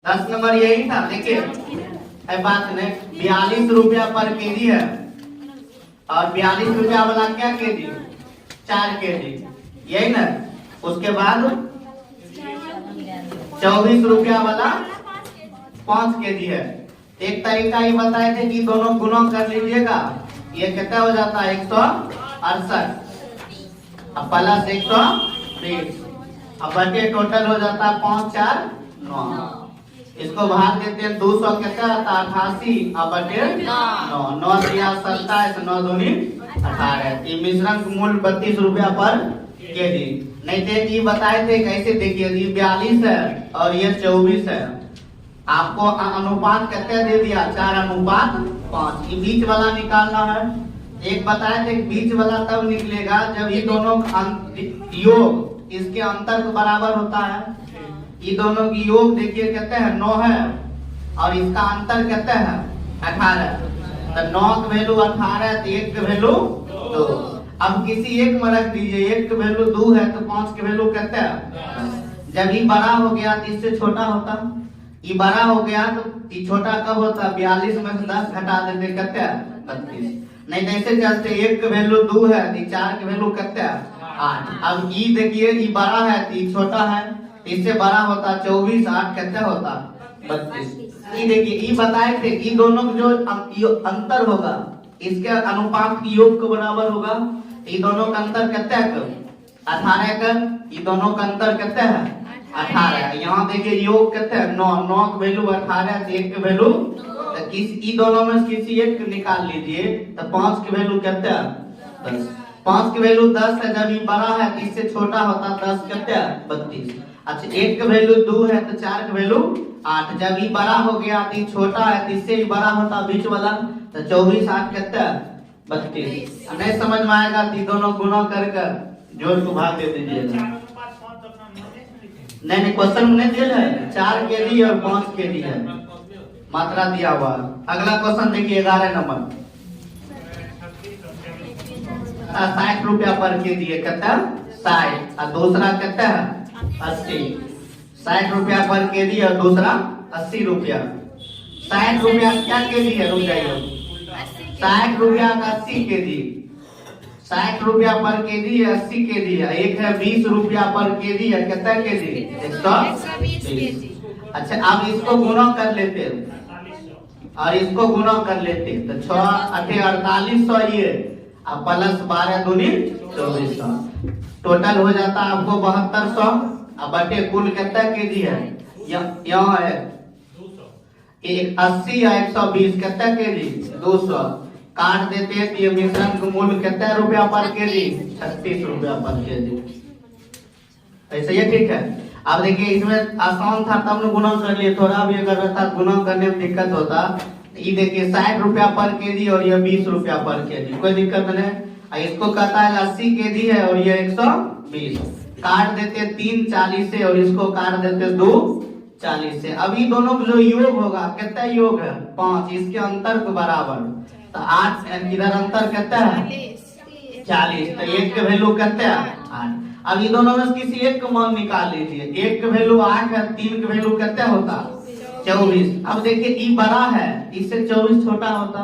10 number यही था। देखिए बात नहीं, 42 रुपया पर केजी है और 42 रुपया वाला क्या केजी, 4 केजी, यही ना। उसके बाद 24 रुपया वाला 5 केजी है। एक तरीका ये बताए थे कि दोनों गुणा कर लीजिएगा, ये कितना हो जाता है 168 अब प्लस 120 अब बटे टोटल हो जाता है 5 4 9। इसको भाग देते हैं 200 कितना आता है 88 अब बटे 9 9 दिया 27 9 दूनी 18। ये मिश्रण मूल्य 32 रुपया पर केजी। नहीं थे कि बताए थे कैसे, देखिए ये 42 है और ये 24 है। आपको अनुपात कितना दे दिया 4:5। ये बीच वाला निकालना है। एक बताए थे बीच वाला तब निकलेगा जब ये दोनों योग इसके अंतर के बराबर होता है। ये दोनों की योग देखिए कितने है 9 है और इसका अंतर कितने है 18। तो 9 का वैल्यू 18 तो 1 का वैल्यू 2। अब किसी एक में रख दीजिए, 1 का वैल्यू 2 है तो 5 का वैल्यू कितना है। जब ये बड़ा हो गया तो इससे छोटा होता, ये बड़ा हो गया तो ये छोटा कब होता, 42 में से 10 घटा देते कितना 32। नहीं तो ऐसे चलते 1 का वैल्यू 2 है तो 4 का वैल्यू कितना 8। अब ये देखिए ये बड़ा है तो ये छोटा है, इससे बड़ा होता 24 8 कितना होता 32। ये देखिए ये बताए थे कि दोनों जो अंतर होगा इसके अनुपात की योग के बराबर होगा। ये दोनों का अंतर कितना है 18 का, ये दोनों का अंतर कितना है 18। यहाँ देखिए योग कितना है 9 9 का वैल्यू 18 1 का वैल्यू किसी दोनों में किसी एक निकाल लीजिए तो 5 की वैल्यू कितना 10। 5 की वैल्यू 10 है, जब ये बड़ा है तो इससे छोटा होता 10 कितना 32। अच्छा 1 का वैल्यू 2 है तो 4 का वैल्यू 8। जब ये बड़ा हो गया तो ये छोटा है तो इससे ही बड़ा होता बीच वाला तो 24 8 कितना 32। नहीं समझ में आएगा तो दोनों गुणा कर जोड़ को भाग दे दीजिएगा। नहीं क्वेश्चन में नहीं दिया है 4 केजी और 5 केजी है मात्रा दिया हुआ। अगला क्वेश्चन देखिए 11 नंबर 60 रुपया पर केजी है कितना 60 और दूसरा कितना है 80। 60 रुपया पर केजी और दूसरा 80 रुपया। 60 रुपया क्या केजी है, रुक जाइए, 60 रुपया का 80 केजी। 60 रुपया पर केजी है 80 केजी है। एक है 20 रुपया पर केजी है कितना केजी 120। अच्छा अब इसको गुणा कर लेते और इसको गुणा कर लेते तो 6 8 4800 ये अब प्लस 12 दूनी 2400 टोटल हो जाता आपको 7200। अब बटे कुल कितना केजी है यहाँ है 80 या 120 कितना केजी 200 काट देते हैं तो ये मिश्रण का मूल्य कितना रुपया पर केजी 36 रुपया पर केजी। ऐसे ये ठीक है। अब देखिए इसमें आसान था तब गुणा कर लिए, थोड़ा भी अगर रहता गुणा करने में दिक्कत होता। ये देखिए 60 रुपया पर केजी और ये 20 रुपया पर केजी, कोई दिक्कत नहीं। इसको कहता है 80 केजी है और ये 120 काट देते 3 40 से और इसको काट देते 2 40 से। अभी दोनों का जो योग होगा कितना योग है 5, इसके अंतर के बराबर तो 8 इधर अंतर कितना है 40 तो 1 का वैल्यू कितना है 8। अब ये दोनों में किसी एक का मान निकाल लीजिए। 1 का वैल्यू 8 है, 3 का वैल्यू कितना होता 24। अब देखिए ये बड़ा है इससे 24 छोटा होता।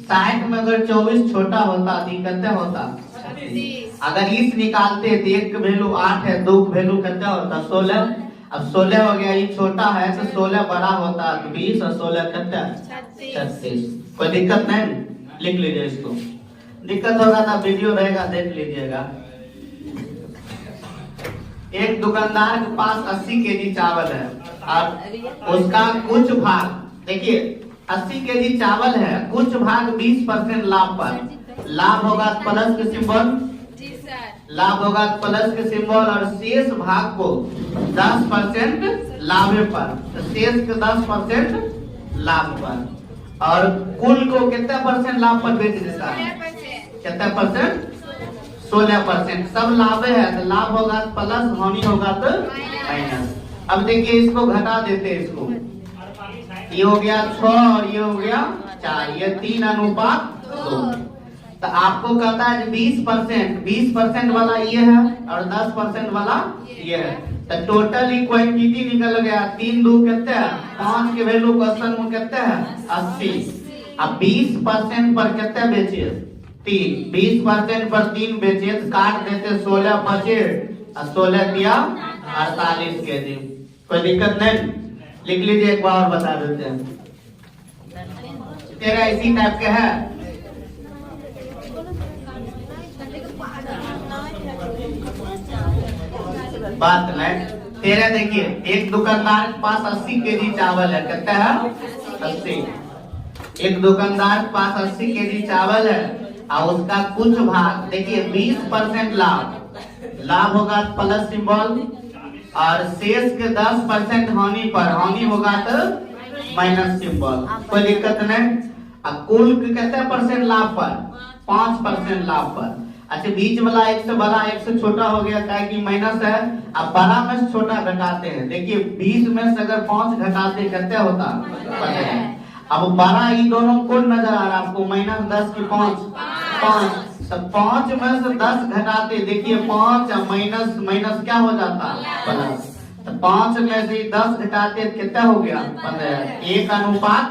60 में अगर 24 छोटा होता तो कितना होता 36। अगर इस निकालते तो 1 का वैल्यू 8 है, 2 का वैल्यू कितना होता 16। अब 16 हो गया, ये छोटा है तो 16 बड़ा होता तो 20 और 16 कितना 36। कोई दिक्कत नहीं, लिख लीजिए इसको। दिक्कत होगा तो वीडियो रहेगा देख लीजिएगा। एक दुकानदार के पास 80 केजी चावल है और उसका कुछ भाग देखिए 80 केजी चावल है, कुछ भाग 20% लाभ पर। लाभ होगा प्लस के सिंबल, लाभ होगा प्लस के सिंबल और शेष भाग को 10% लाभ पर, तो शेष के 10% लाभ पर। और कुल को कितना परसेंट लाभ पर बेच देता है कितना परसेंट 16%। सब लाभ है तो लाभ होगा प्लस, हानि होगा तो माइनस। अब देखिए इसको घटा देते हैं, इसको ये हो गया 6 और ये हो गया 4, ये 3:2। तो आपको कहता है 20% वाला ये है और 10% वाला ये है। तो टोटल ही क्वांटिटी निकल गया 3 2 कितने है 5 के वैल्यू क्वेश्चन में कितने है 80। अब 20% पर कितने बेचे 3, 20% पर 3 बेचे तो काट देते 16 बचे 16 दिया 48 के जी। कोई दिक्कत नहीं, लिख लीजिए एक बार और बता देते हैं। तेरा इसी टाइप के है बात नहीं। तेरा देखिए एक दुकानदार के पास 80 केजी चावल है, कहते हैं 80। एक दुकानदार के पास 80 केजी चावल है और उसका कुछ भाग देखिए 20% लाभ होगा प्लस सिंबल और शेष के 10% हानि पर हानि होगा तो माइनस सिंबल। कोई दिक्कत नहीं। अब कुल कितने परसेंट लाभ पर 5% लाभ पर। अच्छा बीच वाला एक से बड़ा एक से छोटा हो गया क्या कि माइनस है। अब बड़ा में से छोटा घटाते हैं, देखिए 20 में से अगर 5 घटाते कितने होता है। अब बड़ा ये दोनों कौन नजर आ रहा है आपको -10 की 5 सब 5 में से 10 घटाते देखिए 5 माइनस क्या हो जाता प्लस। तो 5 में से 10 घटाते कितना हो गया 15 1:1।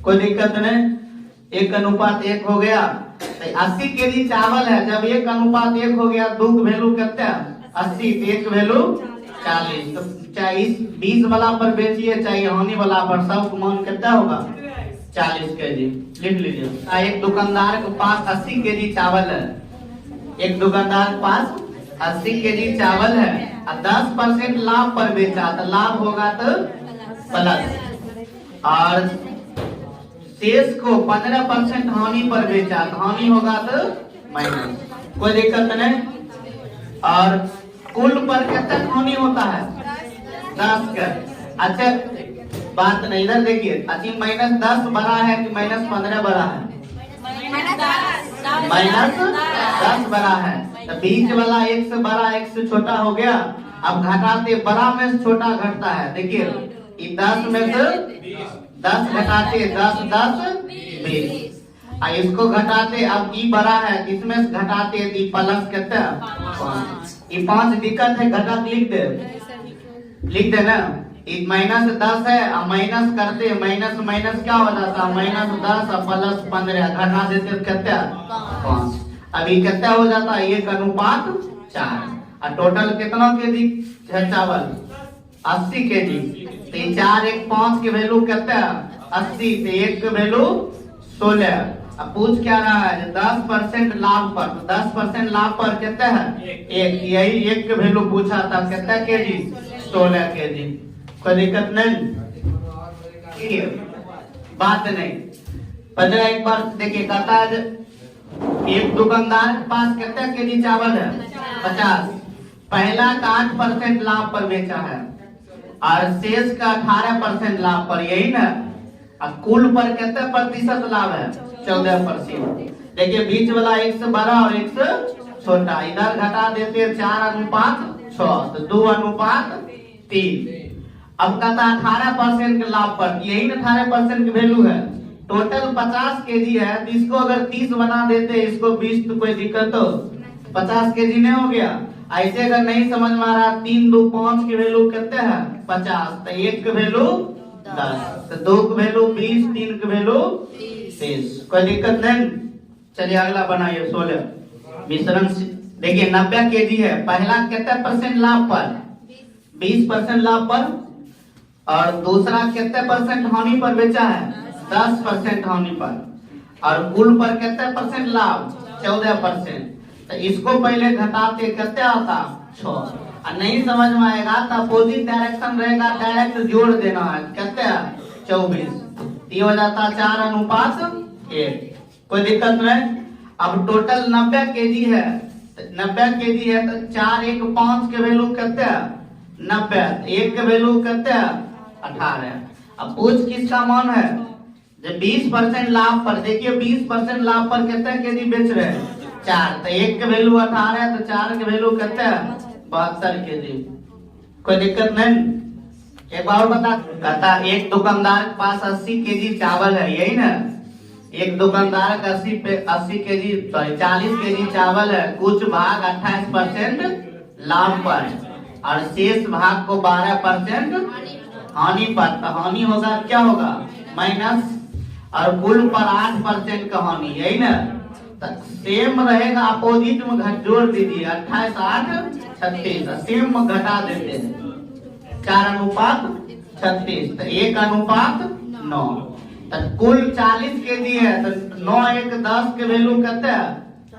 कोई दिक्कत नहीं, 1:1 हो गया। 80 केजी चावल है, जब 1:1 हो गया 2 का वैल्यू कितना 80 1 वैल्यू 40। तो चाहे 20 वाला पर बेचिए चाहे हानि वाला पर सब मान कितना होगा 40 केजी। लिख लीजिए। एक दुकानदार के पास 80 केजी चावल है, एक दुकानदार के पास 80 केजी चावल है और 10% लाभ पर बेचा तो लाभ होगा तो प्लस और शेष को 15% हानि पर बेचा तो हानि होगा तो माइनस। कोई दिक्कत नहीं। और कुल पर कितना हानि होता है 10 का। अच्छा बात नहीं, इधर देखिए अच्छी -10 बड़ा है कि -15 बड़ा है -10 बड़ा है। तो बीच वाला एक से बड़ा एक से छोटा हो गया। अब घटाते बड़ा में से छोटा घटता है, देखिए ये 10 में से 10 घटाते 10 10 20 इसको घटाते अब ई बड़ा है इसमें से घटाते यदि प्लस कितना 5। ये 5 दिक्कत है घटा लिख दे ना। ये -10 है और माइनस करते माइनस क्या हो जाता -10 और प्लस 15 घटा देते कितना 5। अभी कितना हो जाता है 1:4 और टोटल कितना केजी है चावल 80 केजी। 4 1 5 के वैल्यू कितना 80 तो 1 के वैल्यू 16। अब पूछ क्या रहा है 10% लाभ पर, तो 10% लाभ पर कितना है 1, यही 1 के वैल्यू पूछा था कितना केजी 16 केजी। कोई दिक्कत नहीं, बात नहीं। पर एक बार देखिए कहता है एक दुकानदार के पास कितना केजी चावल है 50, पहला का 8% लाभ पर बेचा है और शेष का 18% लाभ पर, यही ना। और कुल पर कितने प्रतिशत लाभ है 14%। देखिए बीच वाला एक से बड़ा और एक से छोटा, इधर घटा देते 4:6 तो 2:3। अब कहता 18% के लाभ पर, यही ना 18% की वैल्यू है। टोटल 50 केजी है तो इसको अगर 30 बना देते इसको 20 तो कोई दिक्कत हो 50 केजी नहीं हो गया। ऐसे अगर नहीं समझ में आ रहा 3 2 5 की वैल्यू कितने है 50 तो 1 की वैल्यू 10 तो 2 की वैल्यू 20 3 की वैल्यू 30। कोई दिक्कत नहीं। चलिए अगला बनाइए 16 मिश्रण। देखिए 90 केजी है, पहला कितने % लाभ पर 20% लाभ पर और दूसरा कितने % हानि पर बेचा है 10% हानि पर और कुल पर कितने % लाभ 14%। तो इसको पहले घटाते कितने आता 6 और नहीं समझ में आएगा तो अपोजिट डायरेक्शन रहेगा, डायरेक्ट जोड़ देना है कितने 24 ये हो जाता 4:1। कोई दिक्कत नहीं। अब टोटल 90 केजी है, 90 केजी है तो 4 1 5 के वैल्यू कितने 90, 1 के वैल्यू कितने 18। अब पूछ किसका मान है जब 20% लाभ पर, देखिए 20% लाभ पर कितने केजी बेच रहे हैं 4 तो 1 के वैल्यू 18 तो 4 के वैल्यू कितने 72 केजी। कोई दिक्कत नहीं। एक बार बता कहता एक दुकानदार के पास 80 केजी चावल है, यही ना। एक दुकानदार का 80 केजी सॉरी 40 केजी चावल है, कुछ भाग 28% लाभ पर और शेष भाग को 12% हानि पर, तो हानि होगा क्या होगा माइनस, और कुल पर 8% का हानि, यही ना। सेम रहेगा, अपोजिट में घट जोड़ दीजिए, 28 8 36, सेम में घटा देते हैं 4:36, तो 1:9। तो कुल 40 केजी है, तो 9 1 10 के वैल्यू कितना है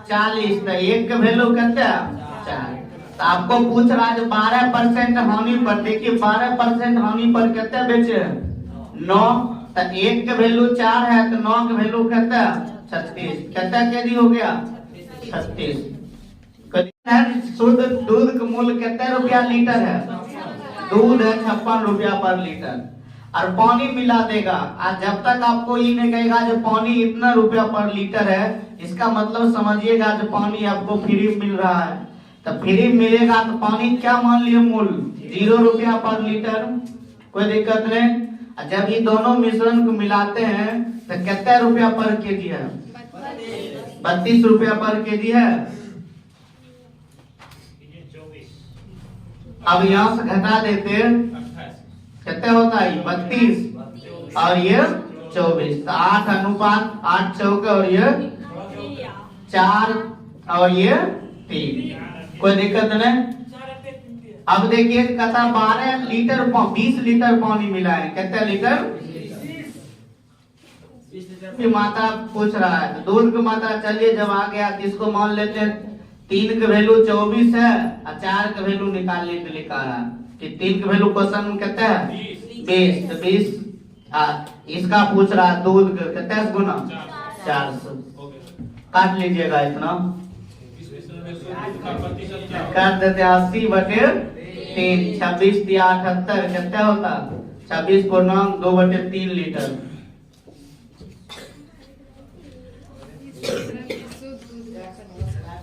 40, तो 1 के वैल्यू कितना है 4। तो आपको पूछ रहा है 12% हानि पर, देखिए 12% हानि पर कितना बेचे 9, तो 1 के वैल्यू 4 है, तो 9 के वैल्यू कितना है 36, कितना केजी हो गया 36। शुद्ध दूध का मूल्य कितना रुपया लीटर है, दूध है 56 रुपया पर लीटर, और पानी मिला देगा। आज जब तक आपको ये नहीं कहेगा जो पानी इतना रुपया पर लीटर है, इसका मतलब समझिएगा जो पानी आपको फ्री मिल रहा है, तो फ्री मिलेगा तो पानी क्या मान लिया मूल्य 0 रुपया पर लीटर, कोई दिक्कत नहीं। जब ये दोनों मिश्रण को मिलाते हैं तो कितना रुपया पर केजी है 32 रुपया पर केजी है। अब यहाँ से घटा देते कितना होता है 32 और ये 24, तो 8:8 चौके, और ये 4 और ये 3, कोई दिक्कत नहीं। अब देखिए कहता 12 लीटर 20 लीटर पानी मिला है, कितना लीटर मात्रा पूछ रहा है, तो दूध की मात्रा चलिए जब आ गया तो इसको मान लेते हैं 3 का वैल्यू 24 है और 4 का वैल्यू निकालने के लिए कहा है कि 3 का वैल्यू क्वेश्चन में कितना है 20, तो 20 इसका पूछ रहा है दूध का कितना गुना 400, काट लीजिएगा इतना, काट देते 80/3, 26 × 78 कितना होता 26/2/3 लीटर।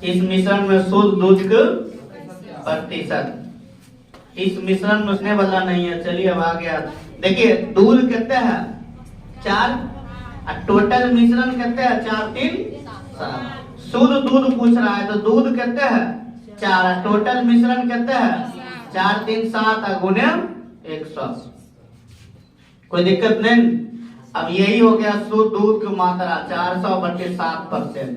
इस मिश्रण में शुद्ध दूध का प्रतिशत, इस मिश्रण में उसने वाला नहीं है। चलिए अब आ गया, देखिए दूध कितना है 4 और टोटल मिश्रण कितना है 4 3 7, शुद्ध दूध पूछ रहा है तो दूध कितना है 4, टोटल मिश्रण कितना है 4 3 7 गुने 100, कोई दिक्कत नहीं। अब यही हो गया शुद्ध दूध की मात्रा 400/7%,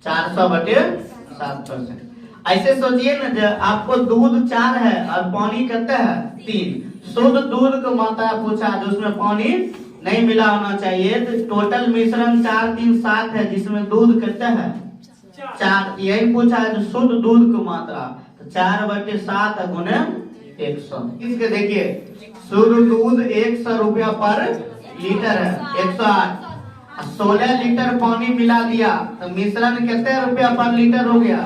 400/7%। ऐसे सोचिए ना, जब आपको दूध 4 है और पानी कितना है 3, शुद्ध दूध की मात्रा पूछा जो उसमें पानी नहीं मिला होना चाहिए, तो टोटल मिश्रण 4 3 7 है जिसमें दूध कितना है 4, यही पूछा है जो शुद्ध दूध की मात्रा, तो 4/7 गुने 100। इसके देखिए शुद्ध दूध 100 रुपया पर लीटर है 108, 16 लीटर पानी मिला दिया तो मिश्रण कितने रुपया पर लीटर हो गया,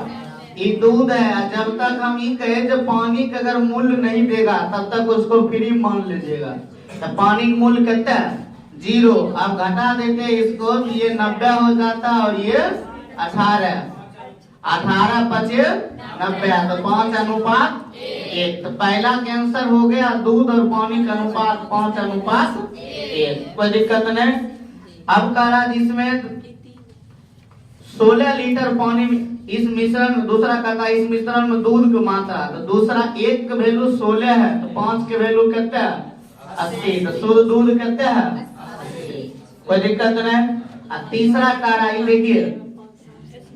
ये दूध है। जब तक हम ये कहे जब पानी का अगर मूल्य नहीं देगा तब तक उसको फ्री मान लीजिएगा, तो पानी का मूल्य कितना है 0। अब घटा देते इसको तो ये 90 हो जाता और ये 18, 18 5 90, तो 5:1, तो पहला कैंसर हो गया दूध और पानी का अनुपात 5:1, कोई दिक्कत नहीं। अब कह रहा जिसमें 16 लीटर पानी इस मिश्रण में, दूसरा कहता है इस मिश्रण में दूध की मात्रा, तो दूसरा 1 का वैल्यू 16 है तो 5 के वैल्यू कितना है 80, तो शुद्ध दूध कितना है 80, कोई दिक्कत नहीं। और तीसरा कह रहा है देखिए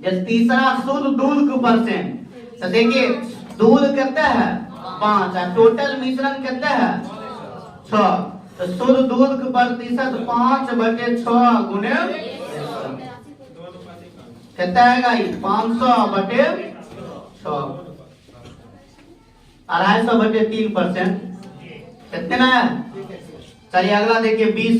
जब तीसरा शुद्ध दूध के परसेंट, तो देखिए दूध कितना है 5 और टोटल मिश्रण कितना है 6, तो शुद्ध दूध के प्रतिशत 5/6 गुने कितना आएगा 500/6, 250/3%, कितना है। चलिए अगला देखिए 20